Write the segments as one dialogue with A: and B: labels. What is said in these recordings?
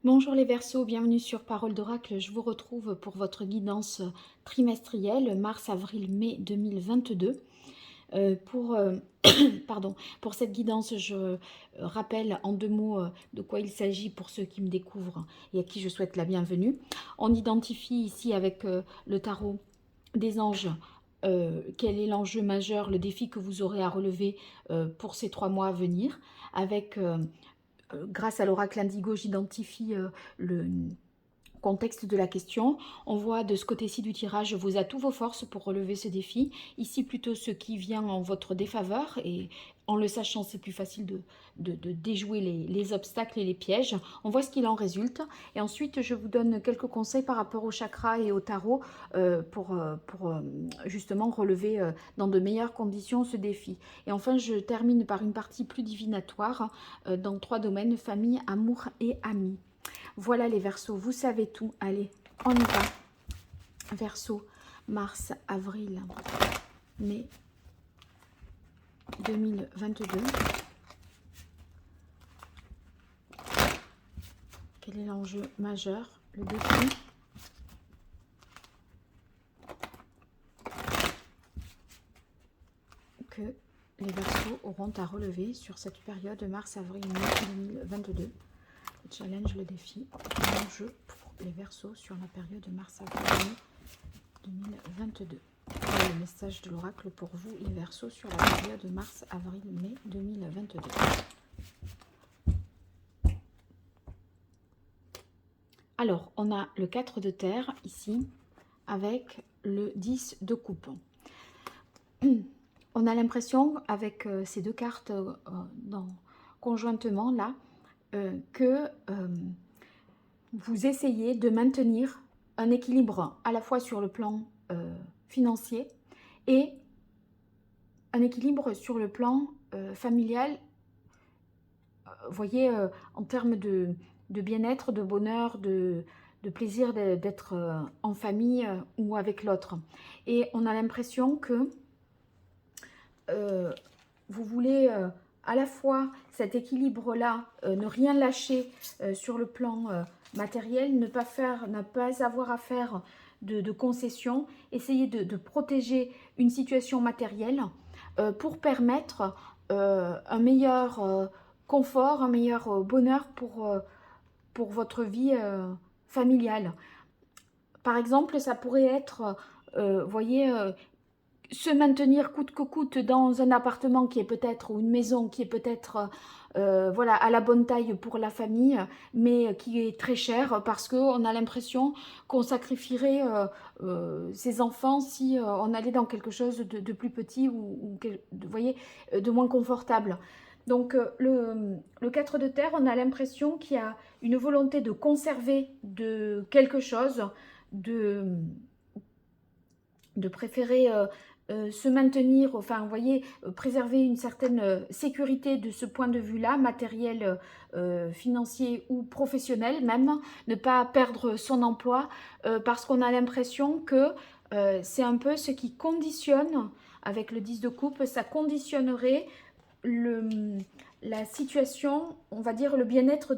A: Bonjour les Verseaux, bienvenue sur Parole d'Oracle. Je vous retrouve pour votre guidance trimestrielle mars-avril-mai 2022. Pardon, pour cette guidance, je rappelle en deux mots de quoi il s'agit pour ceux qui me découvrent et à qui je souhaite la bienvenue. On identifie ici avec le tarot des anges quel est l'enjeu majeur, le défi que vous aurez à relever pour ces 3 mois à venir, avec grâce à l'oracle indigo, j'identifie le contexte de la question. On voit de ce côté-ci du tirage vos atouts, vos forces pour relever ce défi. Ici, plutôt ce qui vient en votre défaveur. Et en le sachant, c'est plus facile de déjouer les obstacles et les pièges. On voit ce qu'il en résulte. Et ensuite, je vous donne quelques conseils par rapport au chakra et au tarot pour justement relever dans de meilleures conditions ce défi. Et enfin, je termine par une partie plus divinatoire dans 3 domaines, famille, amour et amis. Voilà les Verseaux, vous savez tout. Allez, on y va. Verseau, mars, avril, mai 2022. Quel est l'enjeu majeur, le défi que les Verseaux auront à relever sur cette période mars, avril, mai 2022. Le challenge, le défi, l'enjeu pour les Verseaux sur la période mars-avril 2022. Voilà le message de l'oracle pour vous, les Verseaux, sur la période mars-avril-mai 2022. Alors, on a le 4 de terre ici, avec le 10 de coupe. On a l'impression, avec ces deux cartes conjointement là, que vous essayez de maintenir un équilibre à la fois sur le plan financier et un équilibre sur le plan familial. Vous voyez, en termes de bien-être, de bonheur, de plaisir d'être en famille ou avec l'autre. Et on a l'impression que vous voulez à la fois cet équilibre-là, ne rien lâcher sur le plan matériel, ne pas avoir à faire de concessions, essayer de protéger une situation matérielle pour permettre un meilleur confort, un meilleur bonheur pour votre vie familiale. Par exemple, ça pourrait être, vous voyez, se maintenir coûte que coûte dans un appartement qui est peut-être, ou une maison qui est peut-être voilà, à la bonne taille pour la famille, mais qui est très cher parce qu'on a l'impression qu'on sacrifierait ses enfants si on allait dans quelque chose de plus petit ou vous voyez, de moins confortable. Donc le 4 de terre, on a l'impression qu'il y a une volonté de conserver de quelque chose, de préférer se maintenir, enfin, vous voyez, préserver une certaine sécurité de ce point de vue-là, matériel, financier ou professionnel même, ne pas perdre son emploi, parce qu'on a l'impression que c'est un peu ce qui conditionne, avec le 10 de coupe, ça conditionnerait la situation, on va dire le bien-être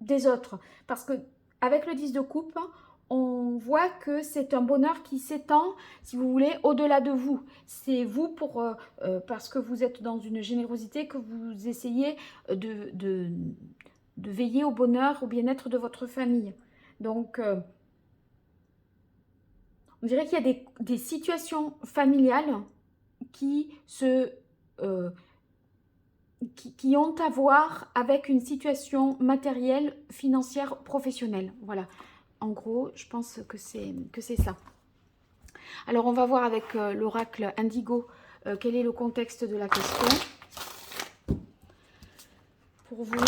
A: des autres. Parce que avec le 10 de coupe, on voit que c'est un bonheur qui s'étend, si vous voulez, au-delà de vous. C'est vous parce que vous êtes dans une générosité que vous essayez de veiller au bonheur, au bien-être de votre famille. Donc, on dirait qu'il y a des situations familiales qui qui ont à voir avec une situation matérielle, financière, professionnelle. Voilà. En gros, je pense que c'est ça. Alors, on va voir avec l'oracle indigo quel est le contexte de la question. Pour vous,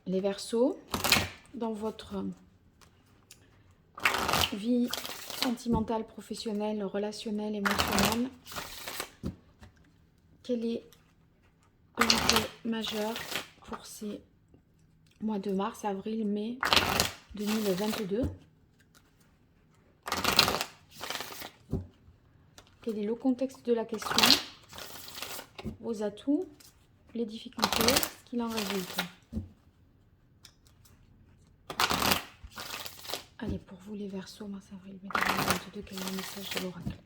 A: les Verseaux, dans votre vie sentimentale, professionnelle, relationnelle, émotionnelle, quel est l'enjeu majeur pour ces mois de mars, avril, mai 2022? Quel est le contexte de la question? Vos atouts, les difficultés, ce qu'il en résulte. vous les Verseaux, mars, avril, mai 2022, quel est le message de l'oracle?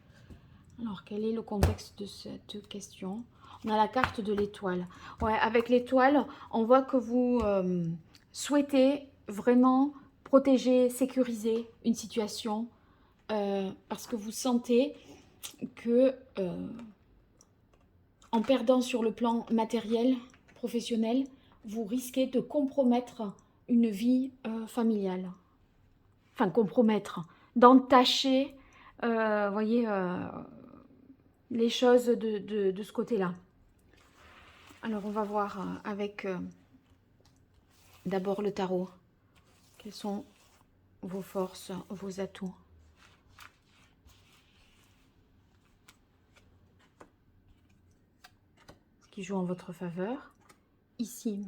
A: Alors, quel est le contexte de cette question? On a la carte de l'étoile. Ouais, avec l'étoile, on voit que vous souhaitez vraiment protéger, sécuriser une situation parce que vous sentez que en perdant sur le plan matériel, professionnel, vous risquez de compromettre une vie familiale. Enfin, compromettre, d'entacher, voyez, les choses de ce côté-là. Alors, on va voir avec d'abord le tarot. Quelles sont vos forces, vos atouts? Ce qui joue en votre faveur. Ici,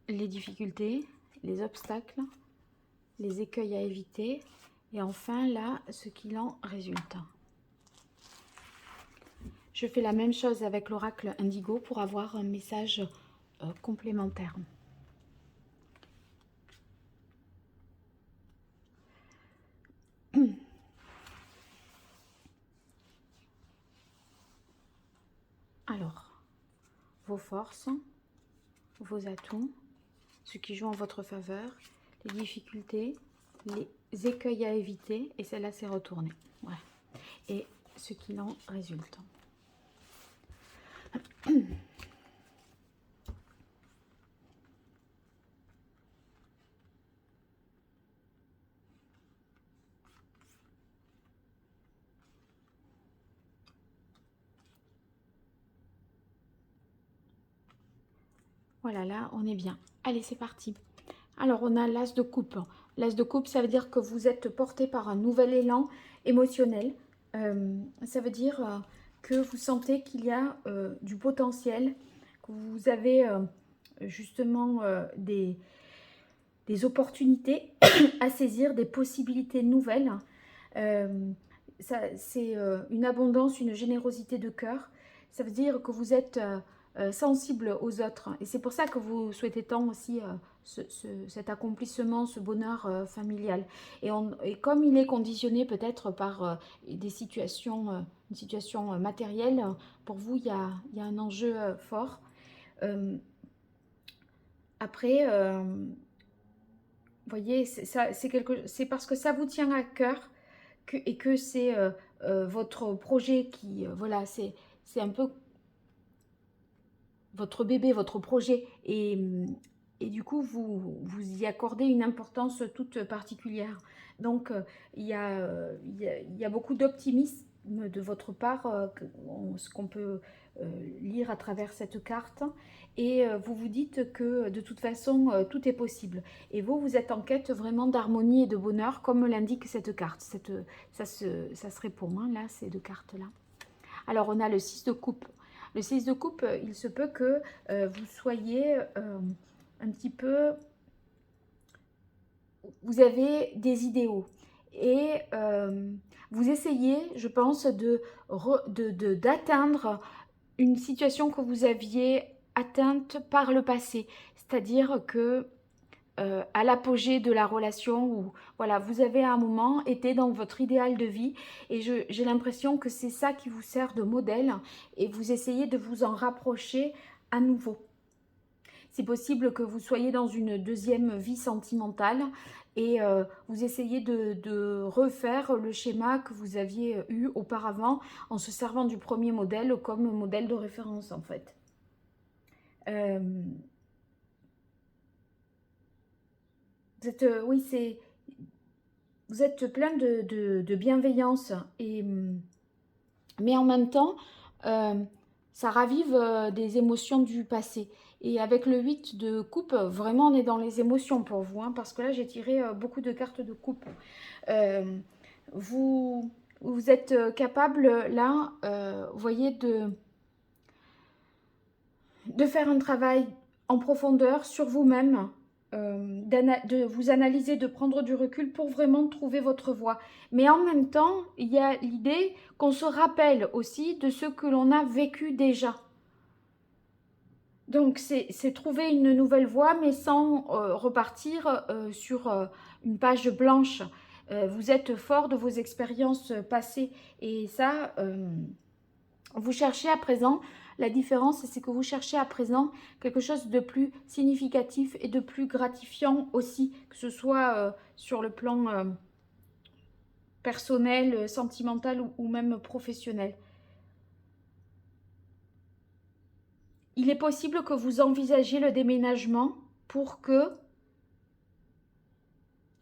A: les difficultés, les obstacles, les écueils à éviter. Et enfin, là, ce qu'il en résulte. Je fais la même chose avec l'oracle Indigo pour avoir un message complémentaire. Alors, vos forces, vos atouts, ce qui joue en votre faveur, les difficultés, les écueils à éviter, et celle-là c'est retourné. Ouais. Et ce qu'il en résulte. Voilà, là, on est bien. Allez, c'est parti. Alors, on a l'as de coupe. L'as de coupe, ça veut dire que vous êtes porté par un nouvel élan émotionnel. Ça veut dire que vous sentez qu'il y a du potentiel, que vous avez justement des opportunités à saisir, des possibilités nouvelles. C'est une abondance, une générosité de cœur. Ça veut dire que vous êtes sensible aux autres. Et c'est pour ça que vous souhaitez tant aussi cet accomplissement, ce bonheur familial. Et comme il est conditionné peut-être par des situations, une situation matérielle, pour vous, il y a un enjeu fort. Après, vous voyez, c'est parce que ça vous tient à cœur et que c'est votre projet qui, voilà, c'est un peu votre bébé, votre projet, et du coup, vous y accordez une importance toute particulière. Donc, il y a beaucoup d'optimisme de votre part, ce qu'on peut lire à travers cette carte, et vous vous dites que de toute façon, tout est possible. Et vous êtes en quête vraiment d'harmonie et de bonheur, comme l'indique cette carte. Ça se répond, hein, là, ces deux cartes-là. Alors, on a le 6 de coupe. Le 6 de coupe, il se peut que vous soyez un petit peu... Vous avez des idéaux. Et vous essayez, je pense, d'atteindre une situation que vous aviez atteinte par le passé. C'est-à-dire que à l'apogée de la relation où voilà, vous avez à un moment été dans votre idéal de vie, et j'ai l'impression que c'est ça qui vous sert de modèle, et vous essayez de vous en rapprocher à nouveau. C'est possible que vous soyez dans une deuxième vie sentimentale et vous essayez de refaire le schéma que vous aviez eu auparavant en se servant du premier modèle comme modèle de référence en fait. Oui, vous êtes plein de bienveillance, mais en même temps, ça ravive des émotions du passé. Et avec le 8 de coupe, vraiment on est dans les émotions pour vous, hein, parce que là j'ai tiré beaucoup de cartes de coupe. Vous êtes capable là, vous voyez, de faire un travail en profondeur sur vous-même, de vous analyser, de prendre du recul pour vraiment trouver votre voie. Mais en même temps, il y a l'idée qu'on se rappelle aussi de ce que l'on a vécu déjà. Donc, c'est trouver une nouvelle voie, mais sans repartir sur une page blanche. Vous êtes fort de vos expériences passées. Et ça, vous cherchez à présent, la différence, c'est que vous cherchez à présent quelque chose de plus significatif et de plus gratifiant aussi, que ce soit sur le plan personnel, sentimental ou même professionnel. Il est possible que vous envisagiez le déménagement pour que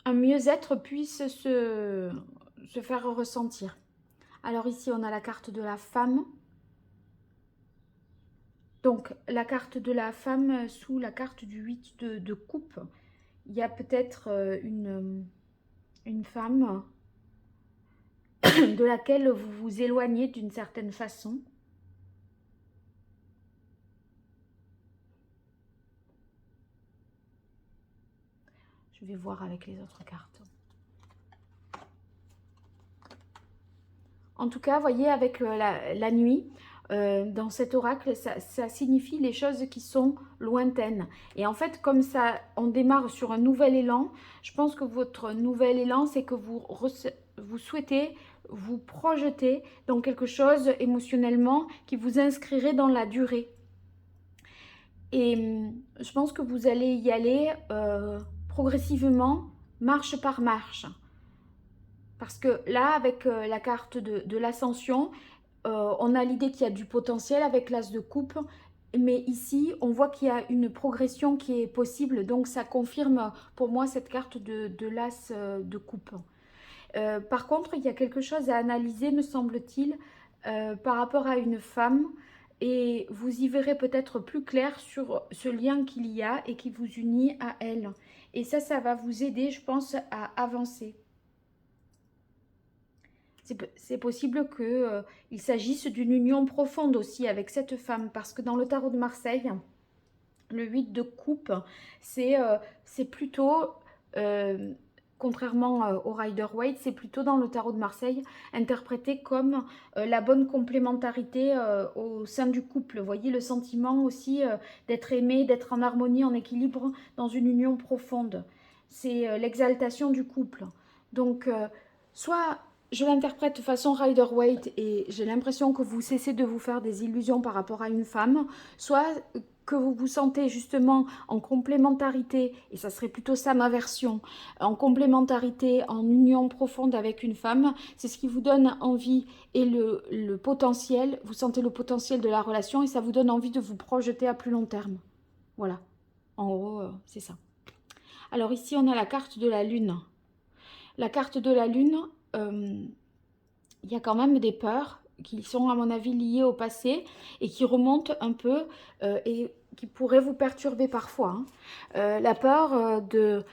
A: un mieux-être puisse se faire ressentir. Alors ici, on a la carte de la femme. Donc, la carte de la femme sous la carte du 8 de coupe. Il y a peut-être une femme de laquelle vous vous éloignez d'une certaine façon. Je vais voir avec les autres cartes. En tout cas, voyez, avec la nuit, dans cet oracle, ça signifie les choses qui sont lointaines. Et en fait, comme ça, on démarre sur un nouvel élan, je pense que votre nouvel élan, c'est que vous souhaitez vous projeter dans quelque chose émotionnellement qui vous inscrirait dans la durée. Et je pense que vous allez y aller progressivement, marche par marche. Parce que là, avec la carte de l'ascension, on a l'idée qu'il y a du potentiel avec l'as de coupe. Mais ici, on voit qu'il y a une progression qui est possible. Donc, ça confirme pour moi cette carte de l'as de coupe. Par contre, il y a quelque chose à analyser, me semble-t-il, par rapport à une femme. Et vous y verrez peut-être plus clair sur ce lien qu'il y a et qui vous unit à elle. Et ça va vous aider, je pense, à avancer. C'est possible qu'il s'agisse d'une union profonde aussi avec cette femme. Parce que dans le tarot de Marseille, le 8 de coupe, c'est plutôt... contrairement au Rider-Waite, c'est plutôt dans le tarot de Marseille interprété comme la bonne complémentarité au sein du couple. Vous voyez, le sentiment aussi d'être aimé, d'être en harmonie, en équilibre dans une union profonde. C'est l'exaltation du couple. Donc, soit je l'interprète de façon Rider-Waite et j'ai l'impression que vous cessez de vous faire des illusions par rapport à une femme, soit que vous vous sentez justement en complémentarité, et ça serait plutôt ça ma version, en complémentarité, en union profonde avec une femme, c'est ce qui vous donne envie et le potentiel, vous sentez le potentiel de la relation et ça vous donne envie de vous projeter à plus long terme. Voilà, en gros, c'est ça. Alors ici, on a la carte de la lune. La carte de la lune, il y a quand même des peurs qui sont à mon avis liées au passé et qui remontent un peu et qui pourraient vous perturber parfois. Hein. La peur de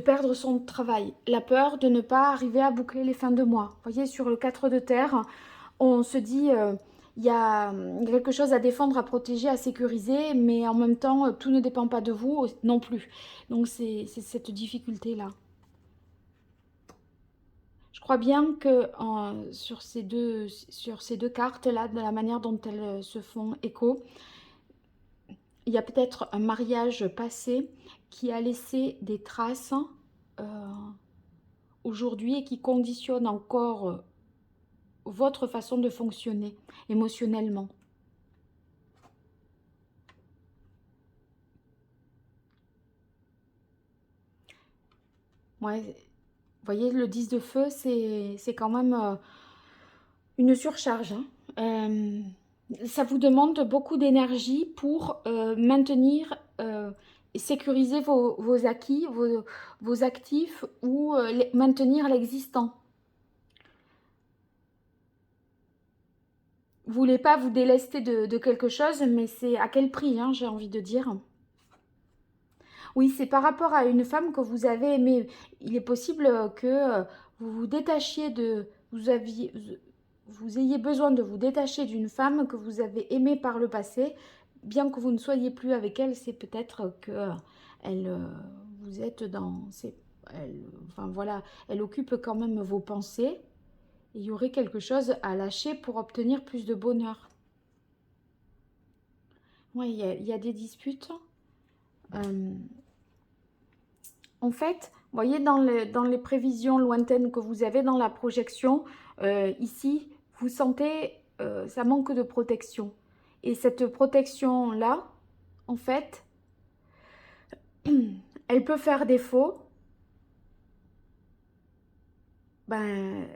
A: perdre son travail, la peur de ne pas arriver à boucler les fins de mois. Vous voyez, sur le 4 de terre, on se dit il y a quelque chose à défendre, à protéger, à sécuriser, mais en même temps, tout ne dépend pas de vous non plus. Donc c'est cette difficulté-là. Je crois bien que sur ces deux cartes-là, de la manière dont elles se font écho, il y a peut-être un mariage passé qui a laissé des traces aujourd'hui et qui conditionne encore votre façon de fonctionner émotionnellement. Ouais, vous voyez, le 10 de feu, c'est quand même une surcharge. Hein. Ça vous demande beaucoup d'énergie pour maintenir et sécuriser vos acquis, vos actifs ou maintenir l'existant. Vous voulez pas vous délester de quelque chose, mais c'est à quel prix, hein, j'ai envie de dire. Oui, c'est par rapport à une femme que vous avez aimée. Il est possible que vous vous détachiez vous ayez besoin de vous détacher d'une femme que vous avez aimée par le passé. Bien que vous ne soyez plus avec elle, c'est peut-être que vous êtes dans... enfin voilà, elle occupe quand même vos pensées. Il y aurait quelque chose à lâcher pour obtenir plus de bonheur. Oui, il y a des disputes. En fait, voyez, dans les prévisions lointaines que vous avez, dans la projection, ici, vous sentez, ça manque de protection. Et cette protection-là, en fait, elle peut faire défaut, ben,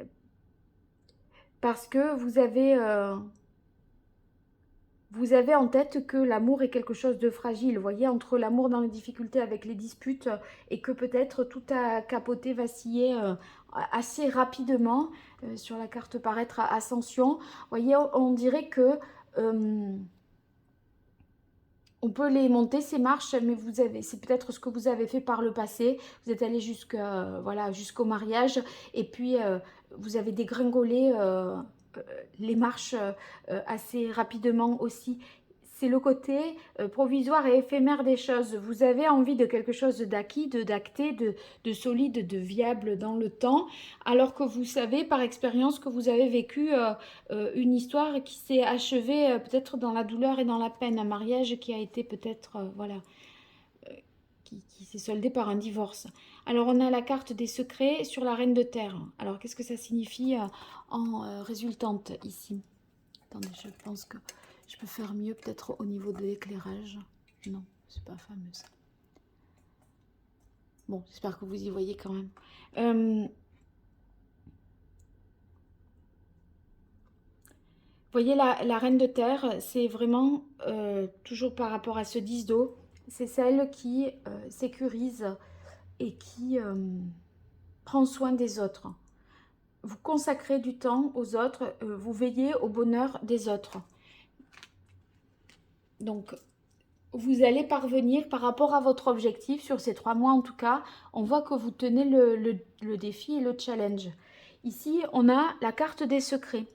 A: parce que vous avez en tête que l'amour est quelque chose de fragile. Vous voyez, entre l'amour dans les difficultés avec les disputes et que peut-être tout a capoté, vacillé assez rapidement sur la carte paraître à Ascension. Vous voyez, on dirait que on peut les monter ces marches, mais c'est peut-être ce que vous avez fait par le passé. Vous êtes allé voilà, jusqu'au mariage et puis vous avez dégringolé les marches assez rapidement aussi. C'est le côté provisoire et éphémère des choses. Vous avez envie de quelque chose d'acquis, d'acté, de solide, de viable dans le temps, alors que vous savez par expérience que vous avez vécu une histoire qui s'est achevée peut-être dans la douleur et dans la peine, un mariage qui a été peut-être, voilà, qui s'est soldé par un divorce. Alors on a la carte des secrets sur la reine de terre. Alors qu'est-ce que ça signifie en résultante ici? Attendez, je pense que je peux faire mieux peut-être au niveau de l'éclairage. Non, c'est pas fameux ça. Bon, j'espère que vous y voyez quand même. Vous voyez la reine de terre, c'est vraiment, toujours par rapport à ce 10 d'eau, c'est celle qui sécurise et qui prend soin des autres. Vous consacrez du temps aux autres, vous veillez au bonheur des autres. Donc, vous allez parvenir par rapport à votre objectif, sur ces 3 mois en tout cas, on voit que vous tenez le défi et le challenge. Ici, on a la carte des secrets.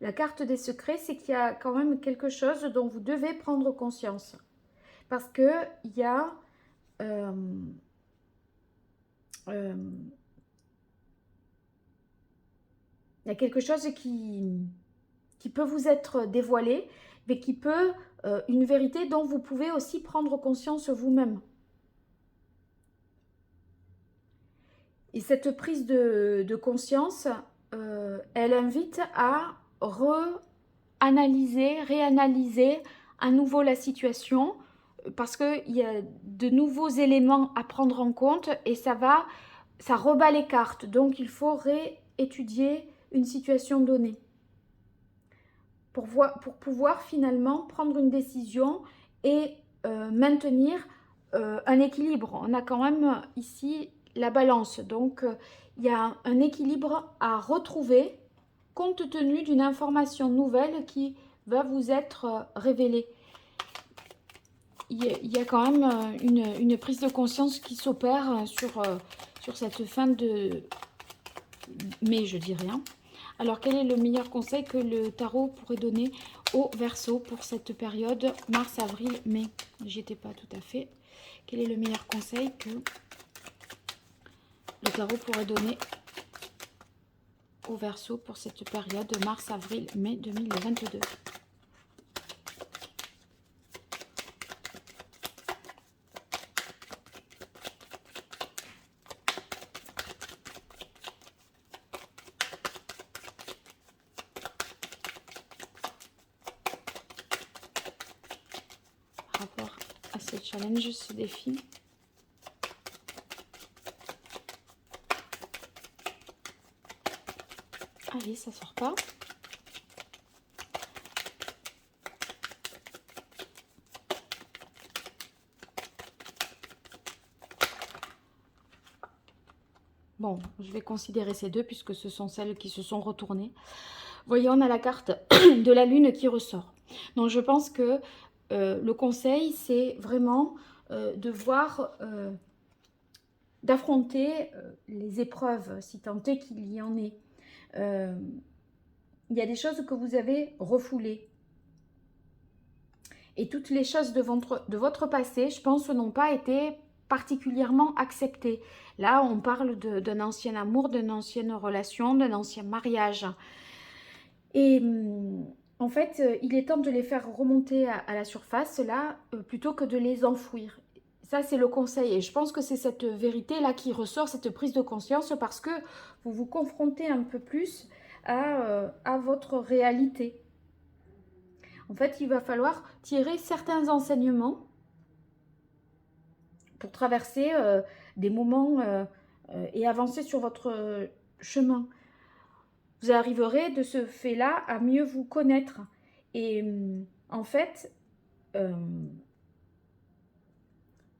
A: La carte des secrets, c'est qu'il y a quand même quelque chose dont vous devez prendre conscience. Parce qu'il y a... il y a quelque chose qui peut vous être dévoilé, mais qui peut... une vérité dont vous pouvez aussi prendre conscience vous-même. Et cette prise de conscience, elle invite à analyser, réanalyser à nouveau la situation parce qu'il y a de nouveaux éléments à prendre en compte et ça rebat les cartes. Donc il faut réétudier une situation donnée pour pouvoir finalement prendre une décision et maintenir un équilibre. On a quand même ici la balance. Donc il y a un équilibre à retrouver compte tenu d'une information nouvelle qui va vous être révélée. Il y a quand même une prise de conscience qui s'opère sur cette fin de mai, je dirais. Alors, quel est le meilleur conseil que le tarot pourrait donner au Verseau pour cette période mars, avril, mai? J'y étais pas tout à fait. Quel est le meilleur conseil que le tarot pourrait donner au Verseau pour cette période mars, avril, mai 2022? Par rapport à ce challenge, ce défi. Allez, ça sort pas. Bon, je vais considérer ces deux puisque ce sont celles qui se sont retournées. Vous voyez, on a la carte de la lune qui ressort. Donc, je pense que le conseil, c'est vraiment de voir, d'affronter les épreuves, si tant est qu'il y en ait. Il y a des choses que vous avez refoulées. Et toutes les choses de votre passé, je pense, n'ont pas été particulièrement acceptées. Là, on parle d'un ancien amour, d'une ancienne relation, d'un ancien mariage. Et en fait, il est temps de les faire remonter à la surface, là, plutôt que de les enfouir. Ça, c'est le conseil. Et je pense que c'est cette vérité-là qui ressort, cette prise de conscience, parce que vous vous confrontez un peu plus à votre réalité. En fait, il va falloir tirer certains enseignements pour traverser des moments et avancer sur votre chemin. Vous arriverez de ce fait-là à mieux vous connaître. Et en fait,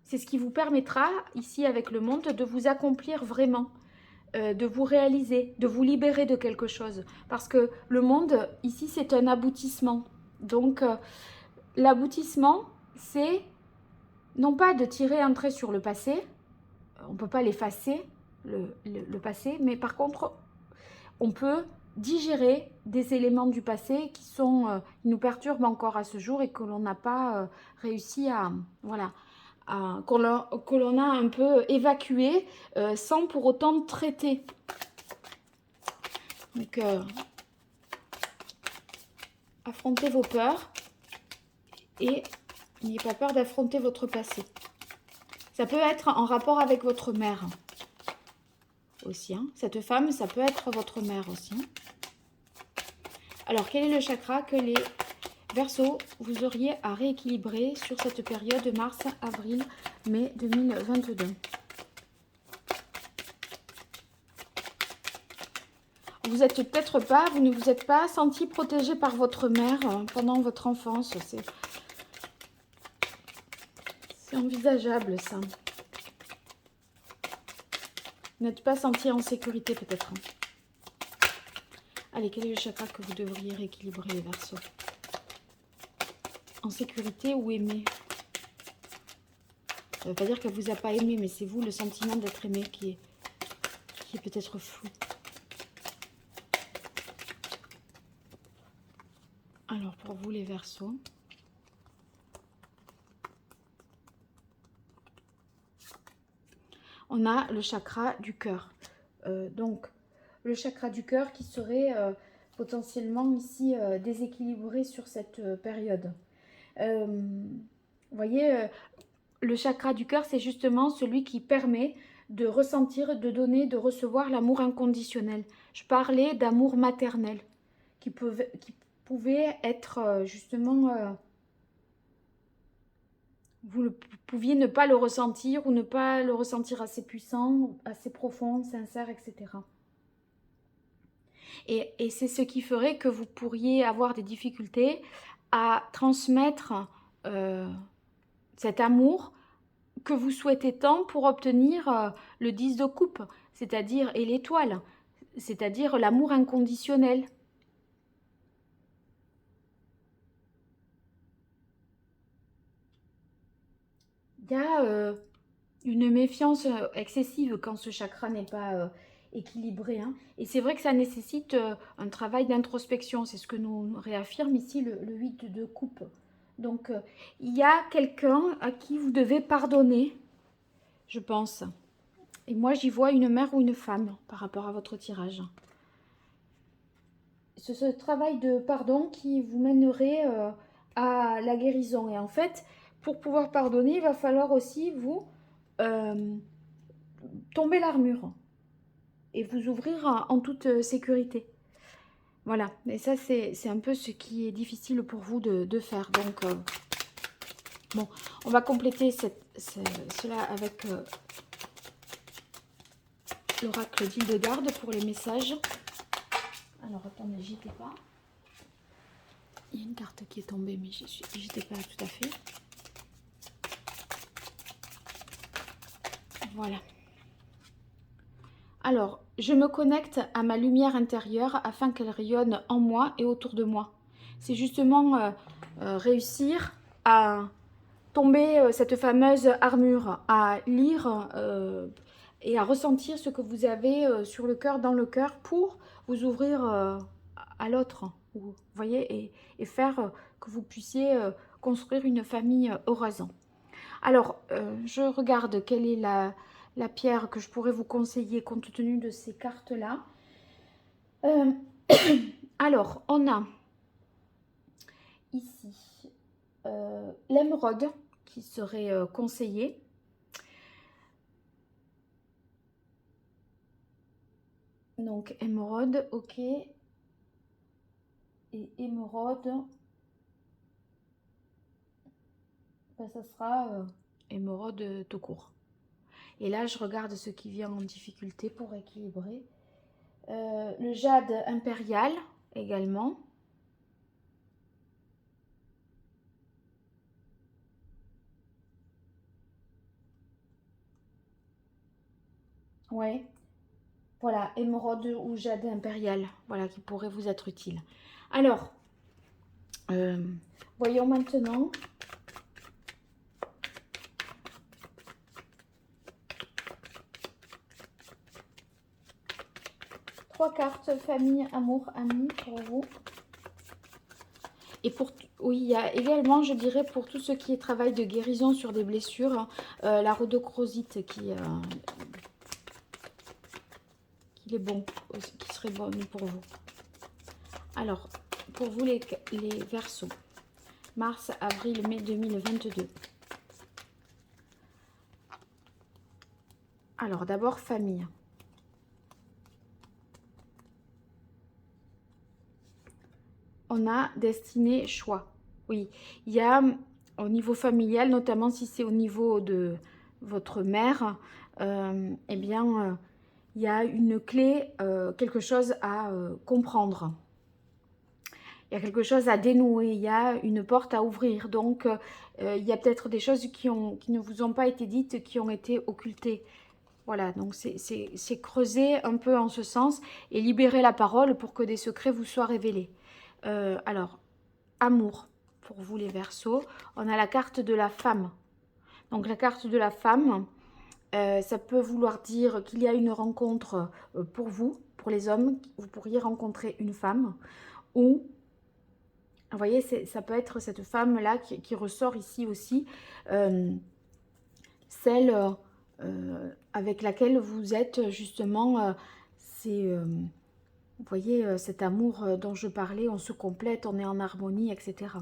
A: c'est ce qui vous permettra, ici avec le monde, de vous accomplir vraiment, de vous réaliser, de vous libérer de quelque chose. Parce que le monde, ici, c'est un aboutissement. Donc, l'aboutissement, c'est non pas de tirer un trait sur le passé, on ne peut pas l'effacer, le passé, mais par contre, on peut digérer des éléments du passé qui nous perturbent encore à ce jour et que l'on n'a pas réussi à, voilà, que l'on a un peu évacué sans pour autant traiter. Donc, affrontez vos peurs et n'ayez pas peur d'affronter votre passé. Ça peut être en rapport avec votre mère aussi. Hein. Cette femme, ça peut être votre mère aussi. Alors, quel est le chakra que les Verseaux, vous auriez à rééquilibrer sur cette période mars, avril, mai 2022? Vous êtes peut-être pas, vous ne vous êtes pas senti protégé par votre mère pendant votre enfance. C'est envisageable ça. Vous n'êtes pas senti en sécurité peut-être. Allez, quel est le chakra que vous devriez rééquilibrer les Verseaux? En sécurité ou aimé? Ça ne veut pas dire qu'elle ne vous a pas aimé, mais c'est vous, le sentiment d'être aimé qui est peut-être flou. Alors, pour vous, les Verseaux, on a le chakra du cœur. Donc, le chakra du cœur qui serait potentiellement ici déséquilibré sur cette période. Vous voyez, le chakra du cœur, c'est justement celui qui permet de ressentir, de donner, de recevoir l'amour inconditionnel. Je parlais d'amour maternel qui pouvait être justement... vous pouviez ne pas le ressentir ou ne pas le ressentir assez puissant, assez profond, sincère, etc. Et c'est ce qui ferait que vous pourriez avoir des difficultés à transmettre cet amour que vous souhaitez tant pour obtenir le 10 de coupe, c'est-à-dire, et l'étoile, c'est-à-dire l'amour inconditionnel. Il y a une méfiance excessive quand ce chakra n'est pas équilibré. Hein. Et c'est vrai que ça nécessite un travail d'introspection. C'est ce que nous réaffirme ici le 8 de coupe. Donc, il y a quelqu'un à qui vous devez pardonner, je pense. Et moi, j'y vois une mère ou une femme par rapport à votre tirage. C'est ce travail de pardon qui vous mènerait à la guérison. Et en fait, pour pouvoir pardonner, il va falloir aussi vous tomber l'armure et vous ouvrir en toute sécurité. Voilà, et ça c'est un peu ce qui est difficile pour vous de faire. Donc, bon, on va compléter cela avec l'oracle d'Hildegarde pour les messages. Alors, attendez, j'y étais pas. Il y a une carte qui est tombée, mais j'y étais pas tout à fait. Voilà. Alors, je me connecte à ma lumière intérieure afin qu'elle rayonne en moi et autour de moi. C'est justement réussir à tomber cette fameuse armure, à lire et à ressentir ce que vous avez sur le cœur, dans le cœur, pour vous ouvrir à l'autre, vous voyez, et faire que vous puissiez construire une famille heureuse. Alors, je regarde quelle est la pierre que je pourrais vous conseiller compte tenu de ces cartes-là. Alors, on a ici l'émeraude qui serait conseillé. Donc émeraude, ok. Et émeraude, ben, ça sera émeraude tout court. Et là, je regarde ce qui vient en difficulté pour équilibrer. Le jade impérial également. Ouais, voilà, émeraude ou jade impérial, voilà, qui pourrait vous être utile. Alors, voyons maintenant. Trois cartes, famille, amour, amis pour vous. Et pour, oui, il y a également, je dirais, pour tout ce qui est travail de guérison sur des blessures, la rhodochrosite qui est bon, qui serait bonne pour vous. Alors, pour vous les Verseaux, mars, avril, mai 2022. Alors, d'abord, famille. On a destinée, choix. Oui, il y a au niveau familial, notamment si c'est au niveau de votre mère, eh bien, il y a une clé, quelque chose à comprendre. Il y a quelque chose à dénouer, il y a une porte à ouvrir. Donc, il y a peut-être des choses qui ne vous ont pas été dites, qui ont été occultées. Voilà, donc c'est creuser un peu en ce sens et libérer la parole pour que des secrets vous soient révélés. Alors, amour, pour vous les Verseaux, on a la carte de la femme. Donc la carte de la femme, ça peut vouloir dire qu'il y a une rencontre pour vous, pour les hommes, vous pourriez rencontrer une femme, ou, vous voyez, ça peut être cette femme-là qui ressort ici aussi, celle avec laquelle vous êtes justement, vous voyez, cet amour dont je parlais, on se complète, on est en harmonie, etc.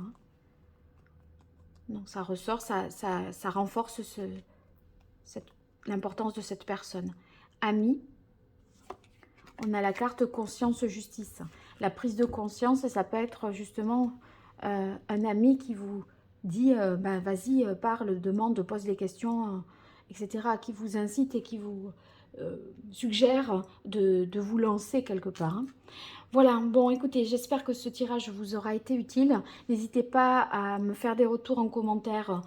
A: Donc ça ressort, ça renforce l'importance de cette personne. Ami, on a la carte conscience-justice. La prise de conscience, ça peut être justement un ami qui vous dit bah, vas-y, parle, demande, pose des questions, etc. Qui vous incite et qui vous suggère de vous lancer quelque part. Hein. Voilà, bon écoutez, j'espère que ce tirage vous aura été utile. N'hésitez pas à me faire des retours en commentaire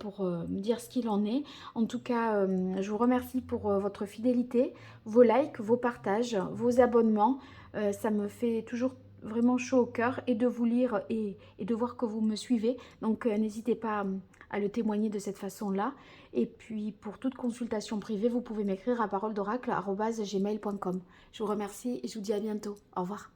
A: pour me dire ce qu'il en est. En tout cas, je vous remercie pour votre fidélité, vos likes, vos partages, vos abonnements. Ça me fait toujours vraiment chaud au cœur et de vous lire et de voir que vous me suivez. Donc n'hésitez pas à le témoigner de cette façon-là. Et puis pour toute consultation privée, vous pouvez m'écrire à paroledoracle@gmail.com. Je vous remercie et je vous dis à bientôt. Au revoir.